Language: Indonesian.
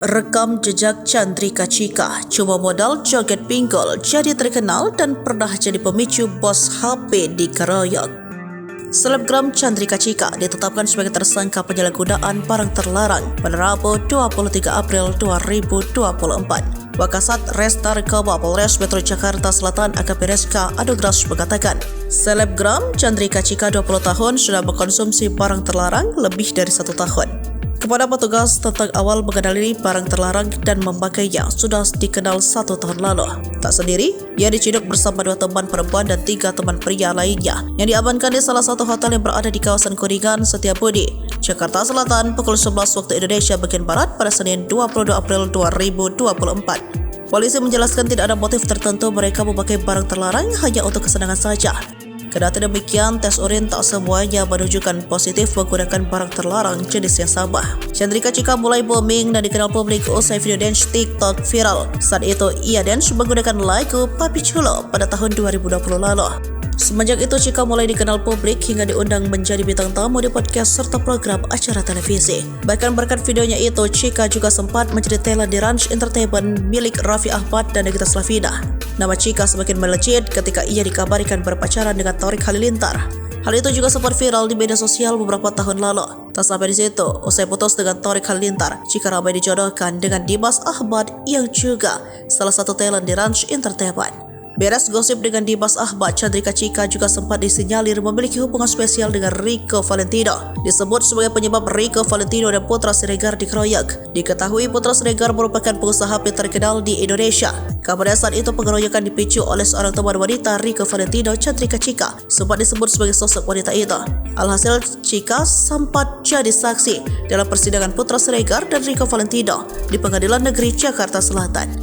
Rekam jejak Chandrika Chika, cuma modal joget pinggul, jadi terkenal dan pernah jadi pemicu bos HP dikeroyok. Selebgram Chandrika Chika ditetapkan sebagai tersangka penyalahgunaan barang terlarang pada Rabu 23 April 2024. Wakasat Res Narkoba Polres Metro Jakarta Selatan AKP Reska Adogras mengatakan, selebgram Chandrika Chika 20 tahun sudah mengkonsumsi barang terlarang lebih dari 1 tahun. Kepada petugas tentang awal mengenali barang terlarang dan memakainya sudah dikenal 1 tahun lalu. Tak sendiri, ia diciduk bersama 2 teman perempuan dan 3 teman pria lainnya yang diamankan di salah satu hotel yang berada di kawasan Kuningan, Setiabudi, Jakarta Selatan pukul 11 waktu Indonesia bagian Barat pada Senin 22 April 2024. Polisi menjelaskan tidak ada motif tertentu mereka memakai barang terlarang hanya untuk kesenangan saja. Kendati demikian, tes urin tak semuanya menunjukkan positif menggunakan barang terlarang jenis yang sama. Chandrika Chika mulai booming dan dikenal publik usai video dance TikTok viral. Saat itu, ia dance menggunakan lagu Papi Chulo pada tahun 2020 lalu. Semenjak itu, Chika mulai dikenal publik hingga diundang menjadi bintang tamu di podcast serta program acara televisi. Bahkan berkat videonya itu, Chika juga sempat menjadi talent di Ranch Entertainment milik Raffi Ahmad dan Nagita Slavina. Nama Chika semakin melejit ketika ia dikabarkan berpacaran dengan Torik Halilintar. Hal itu juga sempat viral di media sosial beberapa tahun lalu. Tak sampai di situ, usai putus dengan Torik Halilintar, Chika ramai dijodohkan dengan Dimas Ahmad yang juga salah satu talent di Ranch Entertainment. Beres gosip dengan Dimas Ahmad, Chandrika Chika juga sempat disinyalir memiliki hubungan spesial dengan Rico Valentino. Disebut sebagai penyebab Rico Valentino dan Putra Siregar dikeroyok. Diketahui Putra Siregar merupakan pengusaha HP terkenal di Indonesia. Kabarnya saat itu pengeroyokan dipicu oleh seorang teman wanita Rico Valentino, Chandrika Chika, sempat disebut sebagai sosok wanita itu. Alhasil, Chika sempat jadi saksi dalam persidangan Putra Siregar dan Rico Valentino di Pengadilan Negeri Jakarta Selatan.